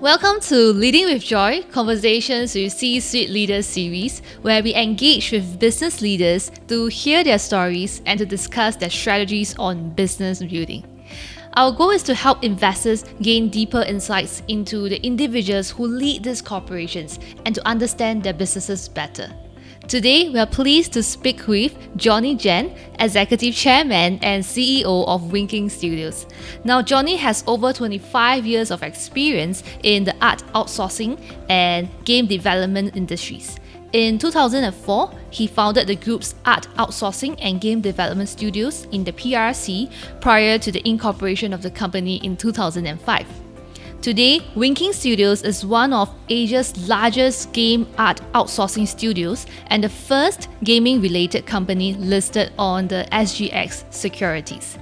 Welcome to Leading with Joy, Conversations with C-Suite Leaders series, where we engage with business leaders to hear their stories and to discuss their strategies on business building. Our goal is to help investors gain deeper insights into the individuals who lead these corporations and to understand their businesses better. Today, we are pleased to speak with Johnny Jen, Executive Chairman and CEO of Winking Studios. Now, Johnny has over 25 years of experience in the art outsourcing and game development industries. In 2004, he founded the group's art outsourcing and game development studios in the PRC prior to the incorporation of the company in 2005. Today, Winking Studios is one of Asia's largest game art outsourcing studios and the first gaming-related company listed on the SGX Securities.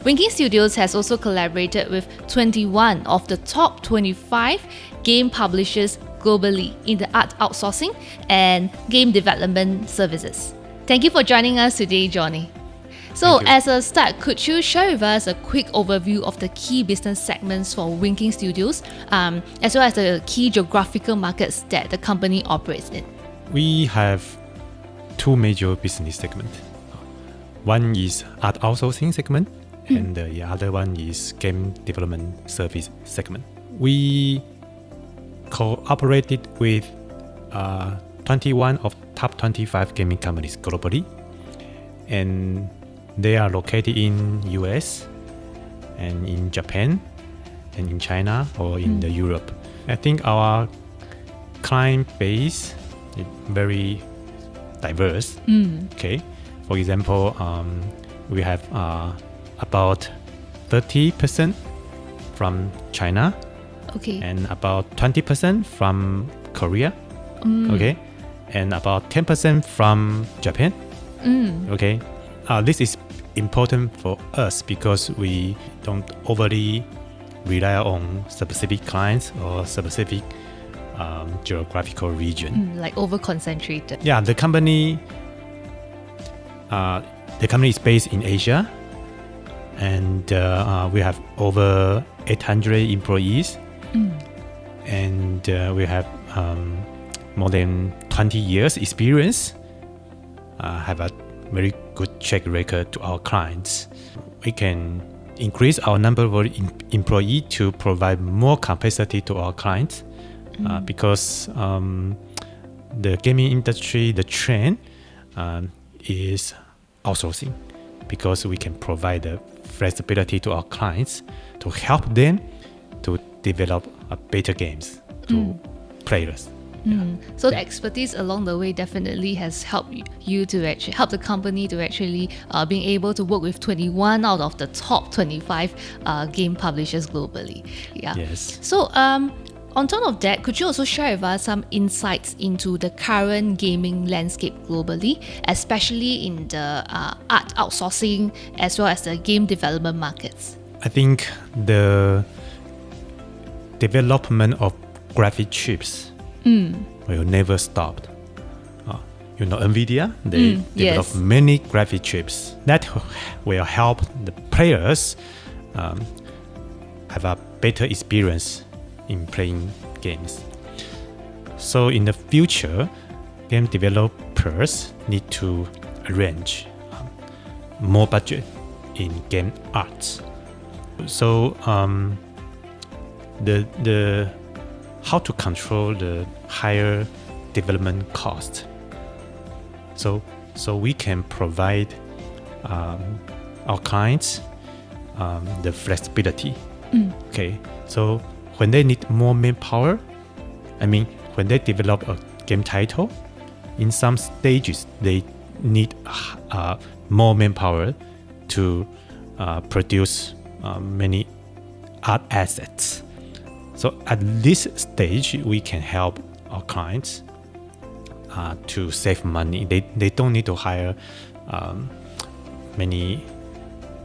Winking Studios has also collaborated with 21 of the top 25 game publishers globally in the art outsourcing and game development services. Thank you for joining us today, Johnny. So as a start, could you share with us a quick overview of the key business segments for Winking Studios, as well as the key geographical markets that the company operates in? We have two major business segments. One is art outsourcing segment, and the other one is game development service segment. We cooperated with 21 of top 25 gaming companies globally, and they are located in US and in Japan and in China or in the Europe. I think our client base is very diverse. Okay, for example, we have about 30% from China, and about 20% from Korea, okay, and about 10% from Japan. Okay, this is important for us because we don't overly rely on specific clients or specific geographical region. Like over-concentrated. Yeah, the company is based in Asia, and we have over 800 employees, and we have more than 20 years experience. Have a very good track record to our clients. We can increase our number of employees to provide more capacity to our clients because the gaming industry, the trend is outsourcing, because we can provide the flexibility to our clients to help them to develop better games to players. So the expertise along the way definitely has helped you to actually help the company to actually being able to work with 21 out of the top 25 game publishers globally. Yeah. Yes. So on top of that, could you also share with us some insights into the current gaming landscape globally, especially in the art outsourcing as well as the game development markets? I think the development of graphic chips will never stop. NVIDIA, they develop many graphic chips that will help the players have a better experience in playing games. So in the future, game developers need to arrange more budget in game arts. So the how to control the higher development cost. So we can provide our clients the flexibility. Okay, so when they need more manpower, when they develop a game title, in some stages they need more manpower to produce many art assets. So at this stage, we can help our clients to save money. They don't need to hire many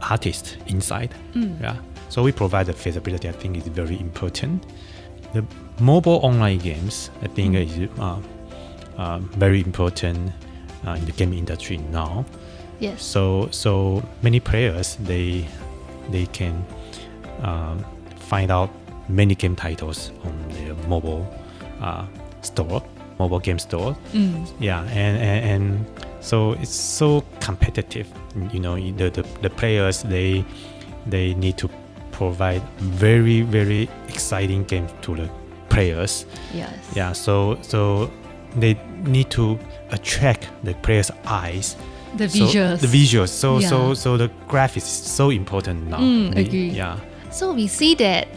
artists inside. Yeah. So we provide the feasibility. I think is very important. The mobile online games, I think, is very important in the gaming industry now. Yes. So many players they can find out many game titles on their mobile store, mobile game store. Yeah, and so it's so competitive. The players they need to provide very, very exciting game to the players. Yes. Yeah, so they need to attract the players' eyes. The visuals. So the graphics is so important now. Agree. Yeah. So we see that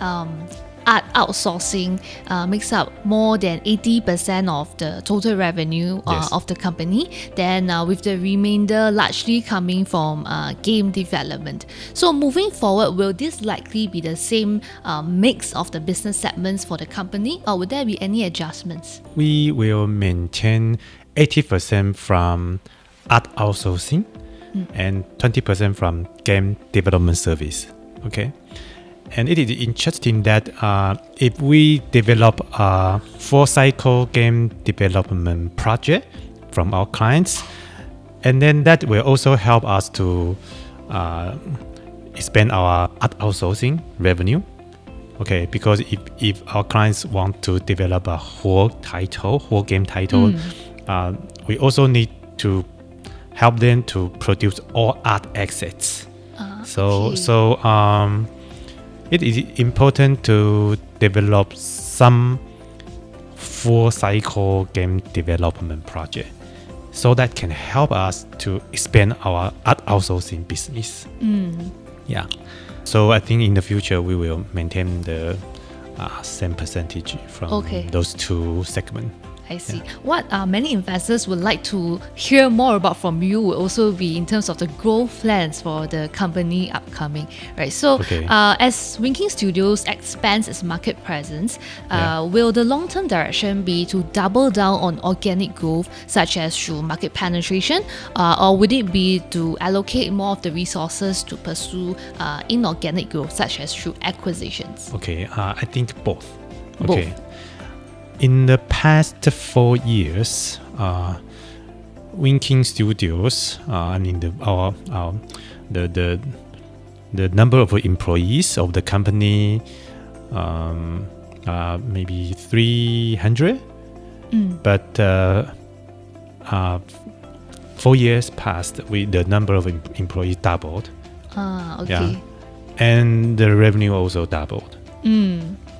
art outsourcing makes up more than 80% of the total revenue Yes. of the company. Then with the remainder largely coming from game development. So moving forward, will this likely be the same mix of the business segments for the company, or would there be any adjustments? We will maintain 80% from art outsourcing and 20% from game development service. Okay. And it is interesting that if we develop a full cycle game development project from our clients, and then that will also help us to expand our art outsourcing revenue. Okay, because if our clients want to develop a whole game title, we also need to help them to produce all art assets. It is important to develop some full cycle game development project so that can help us to expand our art outsourcing business. Yeah. So I think in the future we will maintain the same percentage from those two segments. I see. What many investors would like to hear more about from you will also be in terms of the growth plans for the company upcoming, right? So, as Winking Studios expands its market presence, will the long-term direction be to double down on organic growth, such as through market penetration, or would it be to allocate more of the resources to pursue inorganic growth, such as through acquisitions? Okay, I think both. Okay. In the past 4 years, Winking Studios, the number of employees of the company, maybe 300. But 4 years passed, the number of employees doubled. Yeah, and the revenue also doubled.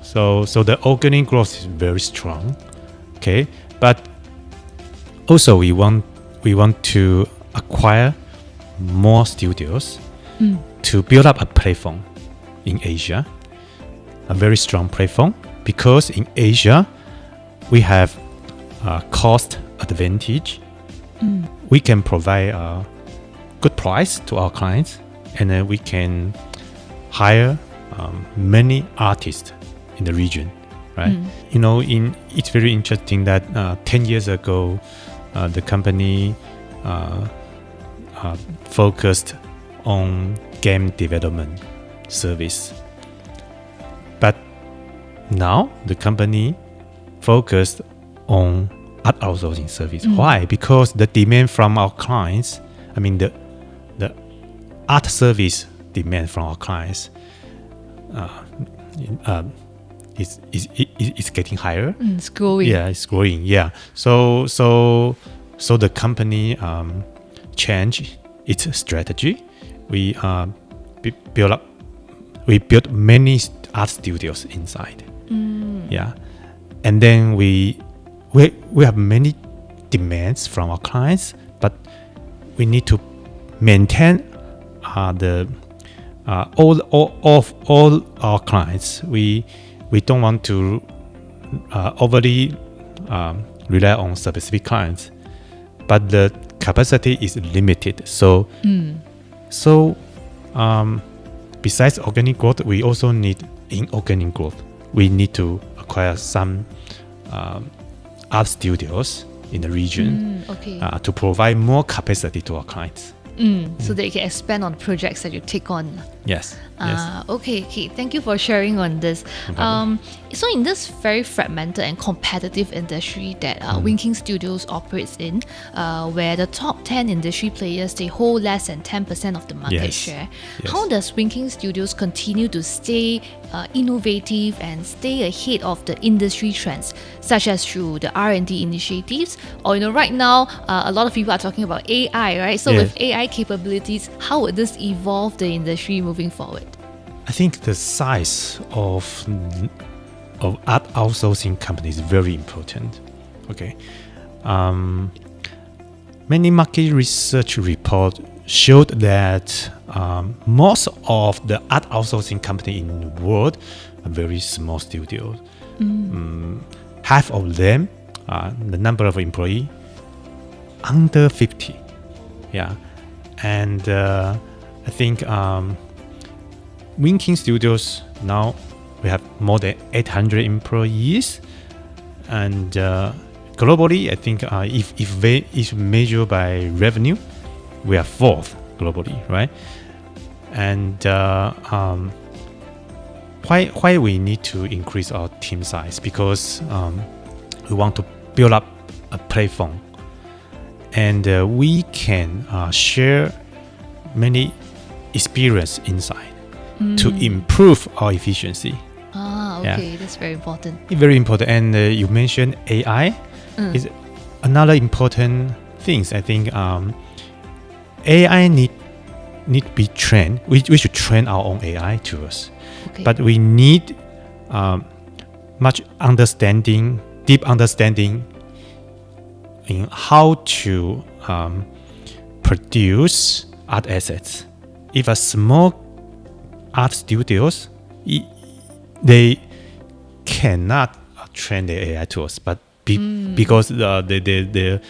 So the organic growth is very strong, okay. But also we want to acquire more studios to build up a platform in Asia, a very strong platform, because in Asia we have a cost advantage. We can provide a good price to our clients, and then we can hire many artists in the region, right? It's very interesting that 10 years ago, the company focused on game development service. But now the company focused on art outsourcing service. Why? Because the demand from our clients, the art service demand from our clients is getting higher. It's growing. Yeah, it's growing. Yeah. So the company changed its strategy. We built many art studios inside. Yeah, and then we have many demands from our clients, but we need to maintain all our clients. We don't want to overly rely on specific clients, but the capacity is limited. So besides organic growth, we also need inorganic growth. We need to acquire some art studios in the region to provide more capacity to our clients. So that you can expand on projects that you take on. Yes. Okay. Thank you for sharing on this. So in this very fragmented and competitive industry that Winking Studios operates in, where the top 10 industry players, they hold less than 10% of the market share, how does Winking Studios continue to stay innovative and stay ahead of the industry trends, such as through the R&D initiatives? Or, right now, a lot of people are talking about AI, right? So with AI capabilities, how would this evolve the industry moving forward? I think the size of art outsourcing companies is very important. Okay. Many market research reports showed that most of the art outsourcing companies in the world are very small studios. Half of them, the number of employees, under 50. Yeah. And I think Winking Studios now we have more than 800 employees, and globally, I think if measured by revenue, we are fourth globally, right? And why we need to increase our team size? Because we want to build up a platform, and we can share many experience inside to improve our efficiency. Okay, that's very important. Very important. And you mentioned AI is another important thing. I think AI need to be trained. We should train our own AI tools, but we need much understanding, deep understanding in how to produce art assets. If a small art studios, they cannot train the AI tools, but because they're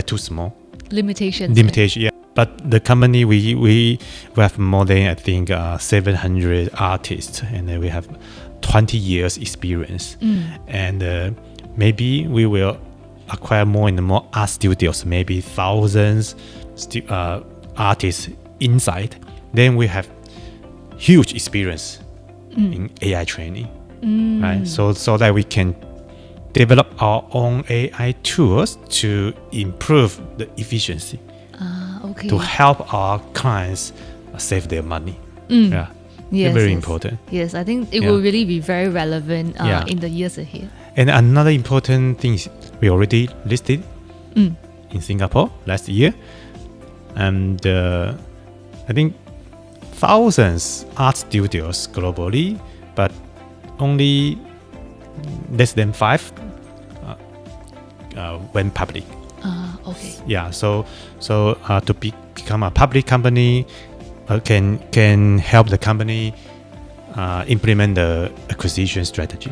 too small. Limitations. Yeah. But the company we have more than I think 700 artists, and we have 20 years experience, and maybe we will acquire more and more art studios, maybe thousands artists inside. Then we have huge experience in AI training, right? So that we can develop our own AI tools to improve the efficiency, to help our clients save their money. Yes, very important. Yes, I think it will really be very relevant in the years ahead. And another important thing is we already listed in Singapore last year, and I think thousands art studios globally, but only less than 5 went public. Yeah, so to become a public company can help the company implement the acquisition strategy.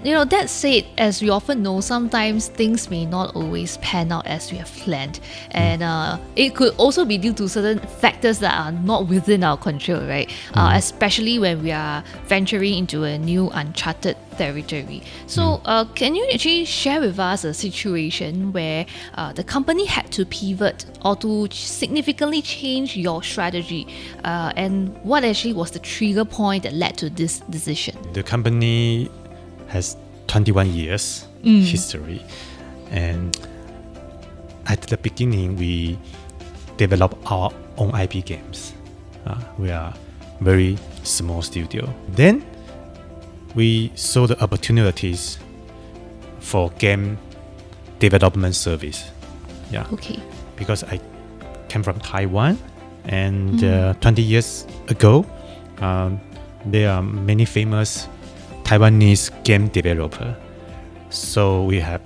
That said, as we often know, sometimes things may not always pan out as we have planned, and it could also be due to certain factors that are not within our control, right? Especially when we are venturing into a new uncharted territory. So can you actually share with us a situation where the company had to pivot or to significantly change your strategy, and what actually was the trigger point that led to this decision? The company has 21 years history, and at the beginning we developed our own IP games. We are very small studio. Then we saw the opportunities for game development service. Because I came from Taiwan, and 20 years ago there are many famous Taiwanese game developer. So we had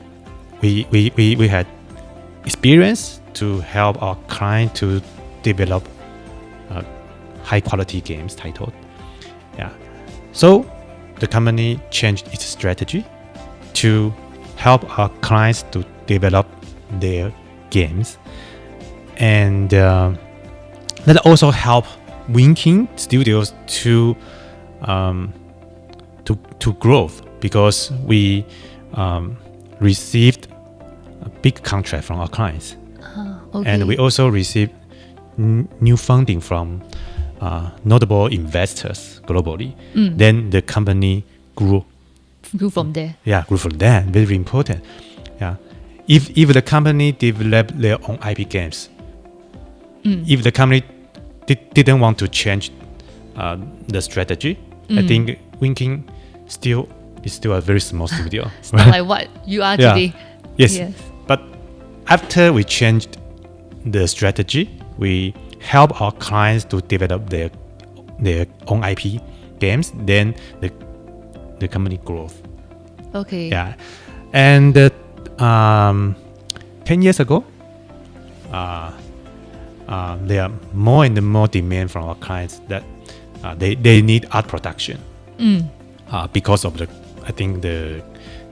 experience to help our client to develop high quality games titled. So the company changed its strategy to help our clients to develop their games, and that also help Winking Studios to growth, because we received a big contract from our clients, and we also received new funding from notable investors globally. Then the company grew. Grew from there. Yeah, grew from there. Very important. Yeah, if the company developed their own IP games, if the company didn't want to change the strategy, I think Winking is still a very small studio. It's not like what you are today. Yes. But after we changed the strategy, we help our clients to develop their own IP games. Then the company grows. Okay. Yeah, and 10 years ago, there are more and more demand from our clients that they need art production because of the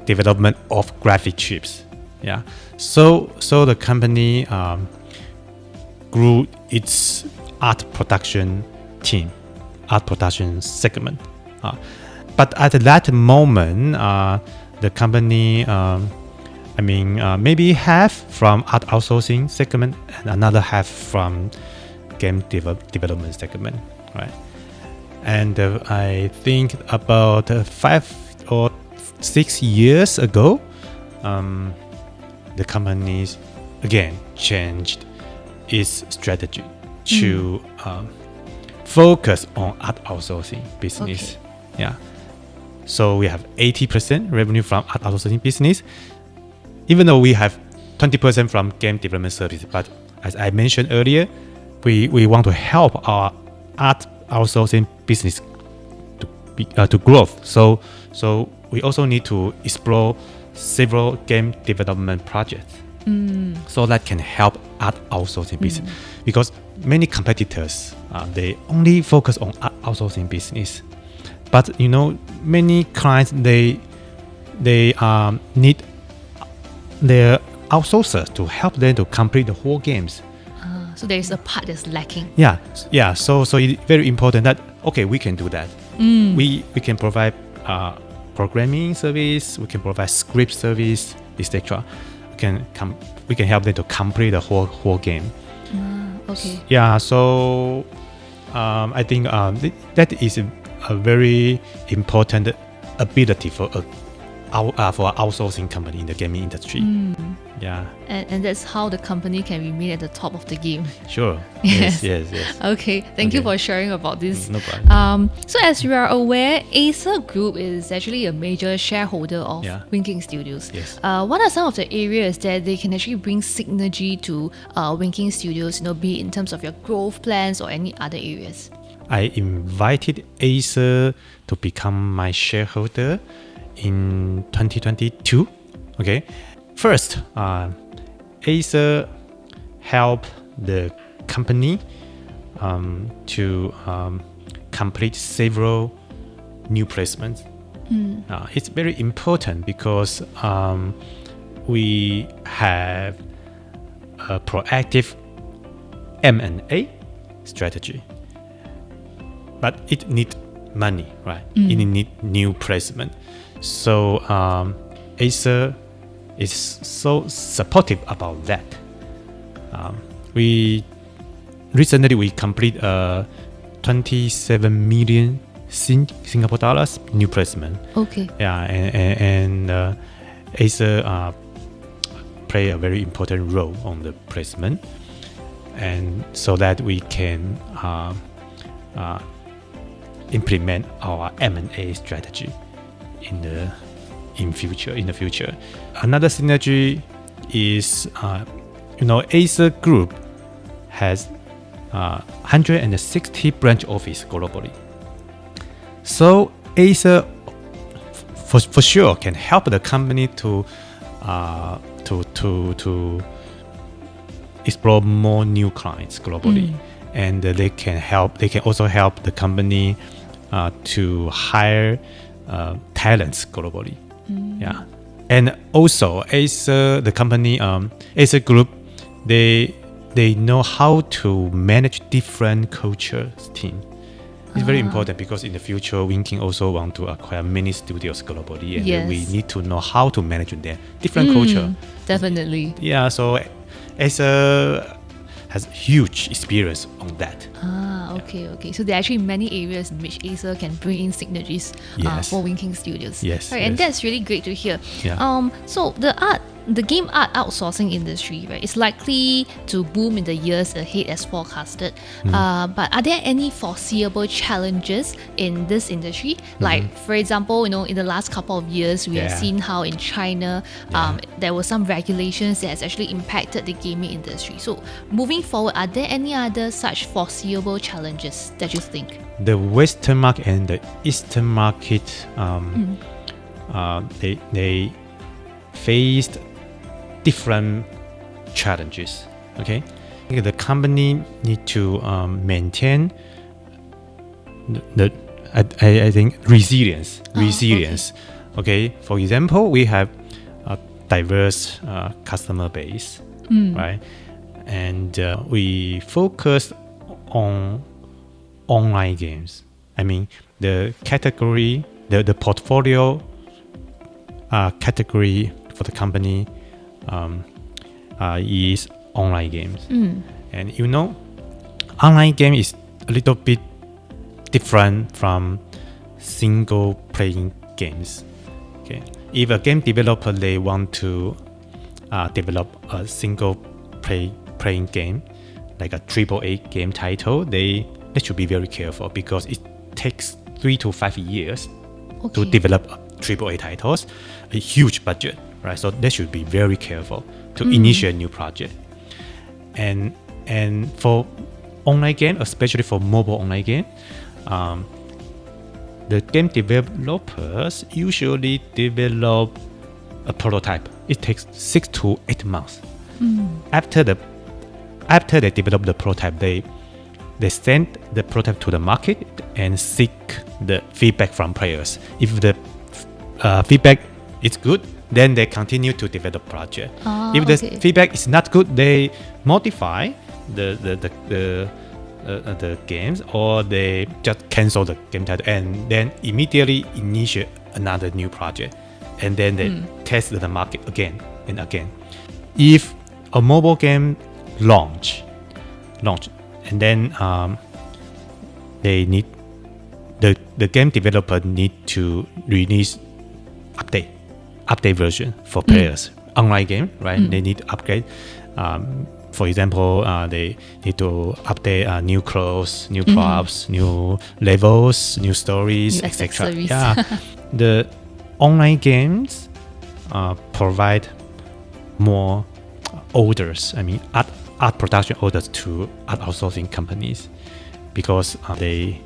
development of graphic chips. Yeah, so the company grew its art production team, art production segment. But at that moment, the company, maybe half from art outsourcing segment and another half from game development segment, right? And I think about 5 or 6 years ago, the company again changed its strategy to focus on art outsourcing business. Okay. Yeah. So we have 80% revenue from art outsourcing business, even though we have 20% from game development service. But as I mentioned earlier, we want to help our art outsourcing business to grow. So we also need to explore several game development projects so that can help art outsourcing business. Because many competitors they only focus on art outsourcing business. But many clients they need their outsourcer to help them to complete the whole games. So there is a part that's lacking. Yeah. So it's very important that we can do that. We can provide programming service. We can provide script service, etc. We can help them to complete the whole game. Okay. Yeah. So I think that is a very important ability for outsourcing company in the gaming industry. Yeah. And that's how the company can remain at the top of the game. Sure. Yes. Okay. Thank you for sharing about this. No problem. So as you are aware, Acer Group is actually a major shareholder of Winking Studios. Yes. What are some of the areas that they can actually bring synergy to Winking Studios, be it in terms of your growth plans or any other areas? I invited Acer to become my shareholder in 2022. Okay. First, Acer helped the company to complete several new placements. It's very important because we have a proactive M&A strategy. But it needs money, right? It needs new placement. So Acer is so supportive about that. We recently complete 27 million Singapore dollars new placement. Okay. Yeah, and Acer play a very important role on the placement, and so that we can implement our M&A strategy in the future. Another synergy is Acer Group has 160 branch office globally. So Acer for sure can help the company to explore more new clients globally, and they can also help the company to hire talents globally. Yeah, and also Acer, the company, Acer Group, they know how to manage different cultures team. It's very important because in the future, Winking also want to acquire many studios globally, and we need to know how to manage their different culture. Definitely. Yeah, so Acer has huge experience on that. Okay. So there are actually many areas in which Acer can bring in synergies Yes. for Winking Studios. Yes, Right, and yes. that's really great to hear. Yeah. So the game art outsourcing industry, right, is likely to boom in the years ahead as forecasted. But are there any foreseeable challenges in this industry? Like, for example, in the last couple of years, we have Yeah. seen how in China, there were some regulations that has actually impacted the gaming industry. So moving forward, are there any other such foreseeable challenges that you think? The Western market and the Eastern market, they faced different challenges. Okay, the company need to maintain I think resilience. Okay, for example, we have a diverse customer base, right? And we focus on online games. I mean, the category, the portfolio category for the company is online games. And online game is a little bit different from single playing games. Okay, if a game developer they want to develop a single playing game like a AAA game title, they should be very careful because it takes 3 to 5 years to develop AAA titles, a huge budget, right? So they should be very careful to initiate new project. And for online game, especially for mobile online game, the game developers usually develop a prototype. It takes 6 to 8 months. After they develop the prototype, they send the prototype to the market and seek the feedback from players. If the feedback is good, then they continue to develop project. If the feedback is not good, they modify the games, or they just cancel the game title and then immediately initiate another new project, and then they test the market again and again. If a mobile game launch, and then they need the game developer need to release update version for players. Online game, right? They need to upgrade. For example, they need to update new clothes, new props, new levels, new stories, etc. Yeah, the online games provide more orders. I mean, art production orders to art outsourcing companies because they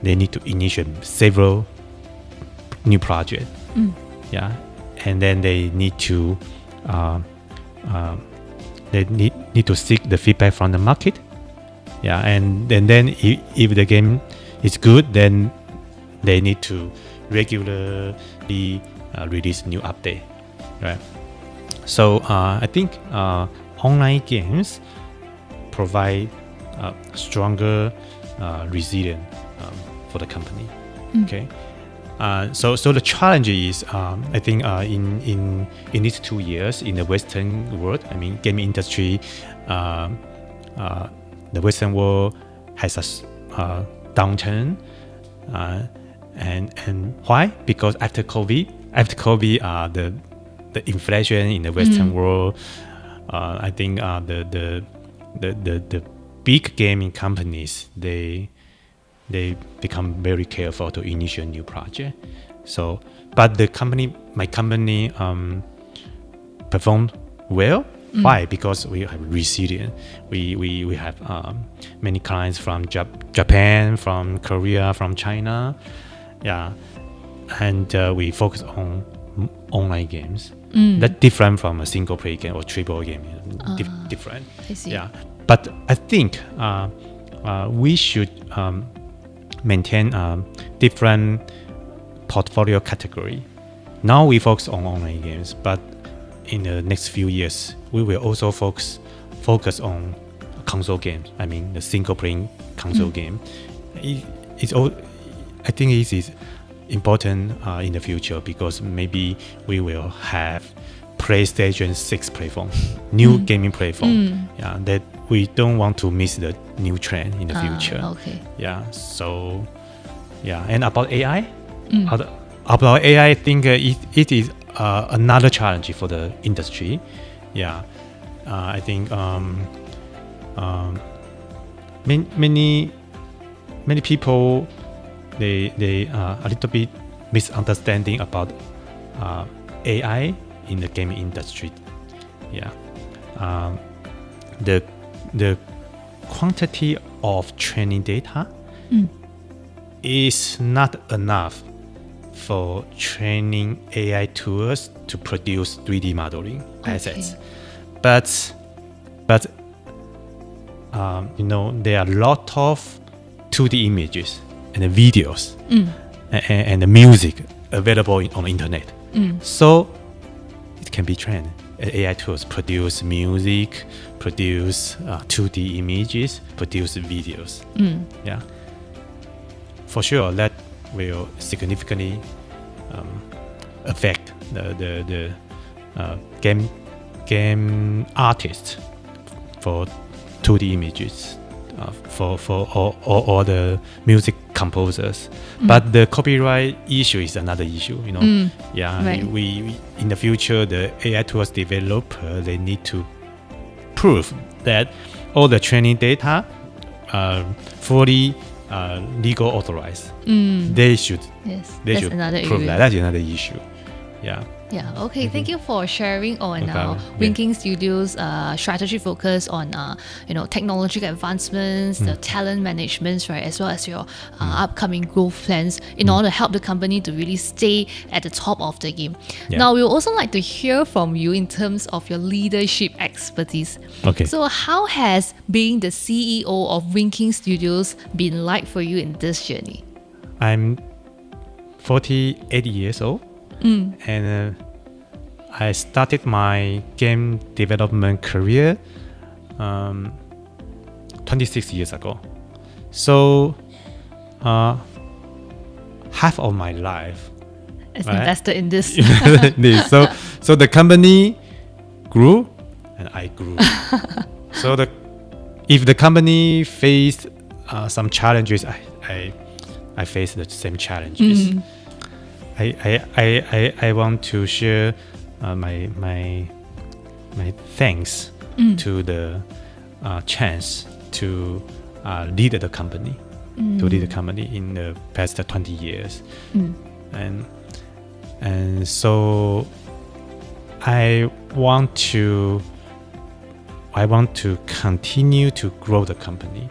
need to initiate several new projects. Yeah, and then they need to need to seek the feedback from the market. Yeah, and then if the game is good, then they need to regularly release new update, right? So I think online games provide stronger resilience for the company. Okay. So the challenge is, I think, in these 2 years in the Western world, I mean, gaming industry, the Western world has a downturn, and why? Because after COVID, the inflation in the Western world, I think the big gaming companies they become very careful to initiate new project. So, but my company performed well. Why? Because we have resilience. We have many clients from Japan, from Korea, from China. Yeah, and we focus on online games. That's different from a single player game or triple game. Different. I see. Yeah, but I think we should maintain different portfolio category. Now we focus on online games, but in the next few years, we will also focus on console games. I mean, the single playing console game. I think it is important in the future because maybe we will have PlayStation 6 platform, new gaming platform. Yeah, that we don't want to miss the new trend in the future. Okay. Yeah, so and about AI, about AI, I think it is another challenge for the industry. Yeah, I think many people they a little bit misunderstanding about AI in the gaming industry. Yeah, the quantity of training data is not enough for training AI tools to produce 3D modeling assets. But there are a lot of 2D images and the videos and the music available on the internet. So it can be trained. AI tools produce music, produce 2D images, produce videos. Yeah, for sure that will significantly affect the game artists for 2D images, for all the music composers. But the copyright issue is another issue. Right. We in the future the AI tools developer, they need to prove that all the training data fully legal authorized. They should That's another prove area. that. That's another issue. Yeah. Yeah, okay. Thank you for sharing on problem. Winking Studios' strategy focus on technological advancements, the talent management, right, as well as your upcoming growth plans in order to help the company to really stay at the top of the game. Yeah. Now, we would also like to hear from you in terms of your leadership expertise. Okay. So, how has being the CEO of Winking Studios been like for you in this journey? I'm 48 years old. And I started my game development career 26 years ago. So half of my life As invested in this. so the company grew and I grew. So if the company faced some challenges, I faced the same challenges. I want to share my thanks to the chance to lead the company, in the past 20 years, and so I want to continue to grow the company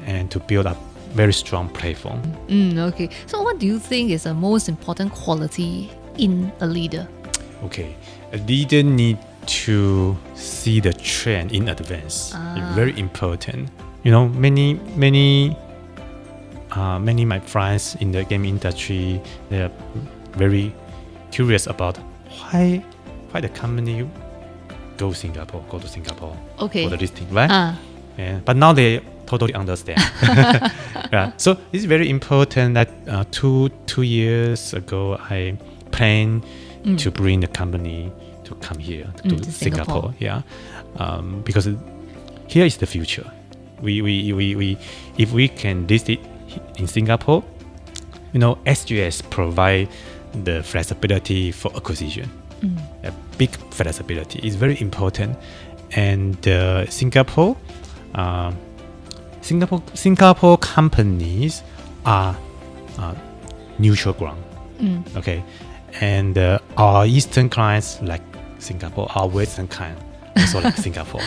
and to build up very strong platform. Okay. So what do you think is the most important quality in a leader? Okay, a leader need to see the trend in advance. It's very important. Many my friends in the game industry, they are very curious about why the company go to Singapore for the listing, right? Yeah, but now they totally understand. Yeah. So it's very important that 2 years ago I planned to bring the company to come here to Singapore. Yeah, because here is the future. We if we can list it in Singapore, SGS provide the flexibility for acquisition. A big flexibility is very important, and Singapore companies are neutral ground. Okay, and our Eastern clients like Singapore, our Western clients also like Singapore.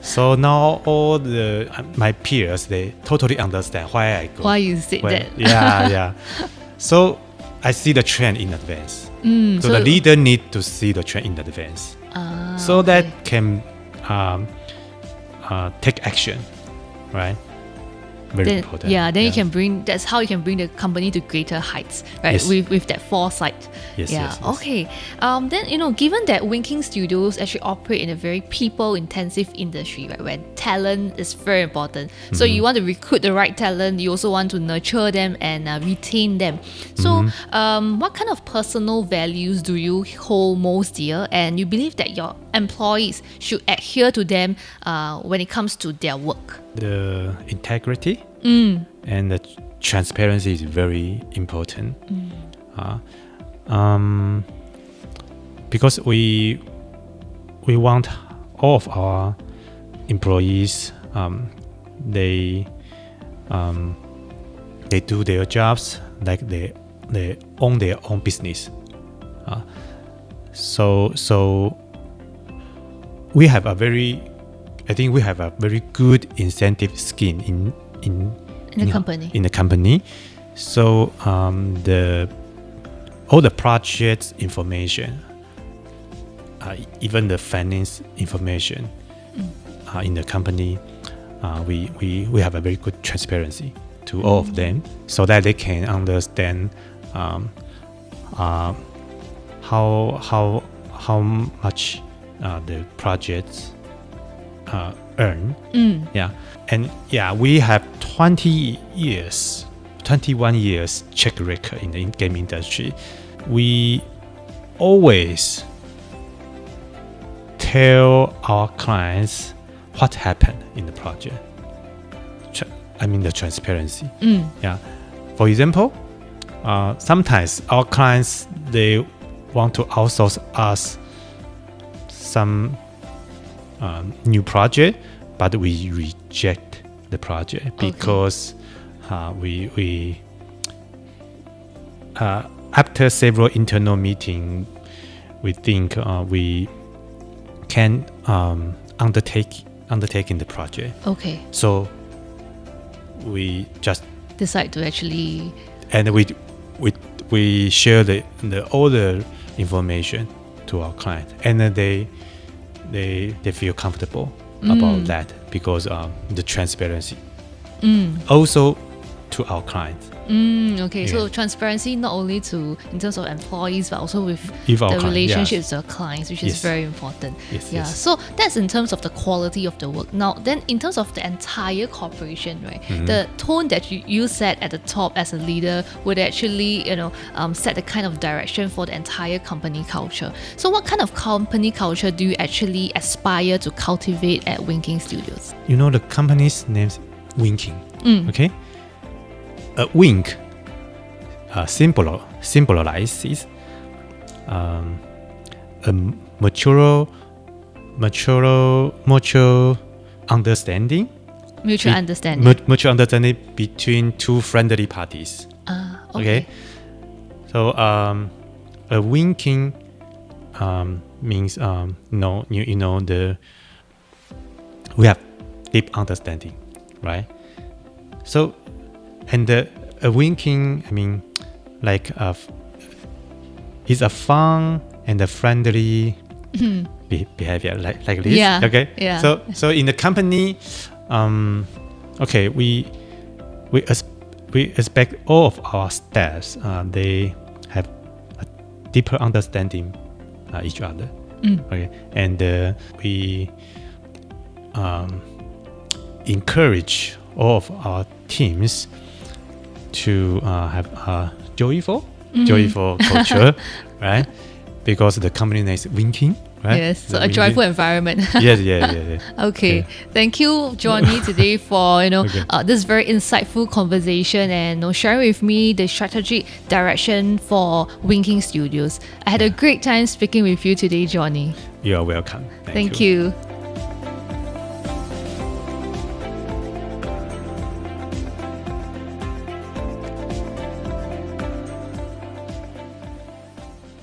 So now all my peers, they totally understand why I go. Why you say that? Yeah. So I see the trend in advance. So the leader need to see the trend in advance, so that can take action, right? very important. Then you can bring. That's how you can bring the company to greater heights, right? Yes. With that foresight. Yes, Yeah. yes, yes. Okay. Then given that Winking Studios actually operate in a very people-intensive industry, right, where talent is very important. So you want to recruit the right talent. You also want to nurture them and retain them. So, what kind of personal values do you hold most dear, and you believe that your employees should adhere to them when it comes to their work? The integrity and the transparency is very important. Because we want all of our employees, they do their jobs like they own their own business. So we have a very good incentive scheme in The company. In the company. So all the project information, even the finance information in the company, we have a very good transparency to all of them, so that they can understand how much the projects earn. We have 21 years check record in the game industry. We always tell our clients what happened in the project. The transparency. For example, sometimes our clients, they want to outsource us some new project, but we reject the project because we after several internal meetings, we think we can undertake the project. Okay. So we just decide to actually, and we share all the information to our client, and then they feel comfortable about that because the transparency also to our clients. Okay. So transparency not only in terms of employees, but also with Our the client, relationships with our clients, which is Yes. very important. Yes. So that's in terms of the quality of the work. Now, then in terms of the entire corporation, right? The tone that you set at the top as a leader would actually, set the kind of direction for the entire company culture. So what kind of company culture do you actually aspire to cultivate at Winking Studios? The company's name's Winking. Okay. A wink symbolizes a mutual understanding. Mutual understanding. Mutual understanding between two friendly parties. Okay. So a winking means we have deep understanding, right? So and a winking, is a fun and a friendly behavior like this. Yeah. Okay. Yeah. So in the company, we expect all of our staffs they have a deeper understanding each other. Okay, and we encourage all of our teams to have a joyful culture, right? Because the company name is Winking, right? Yes, so a joyful environment. Yes. Okay. Yeah. Thank you, Johnny, today for Okay. this very insightful conversation and sharing with me the strategic direction for Winking Studios. I had a great time speaking with you today, Johnny. You are welcome. Thank you.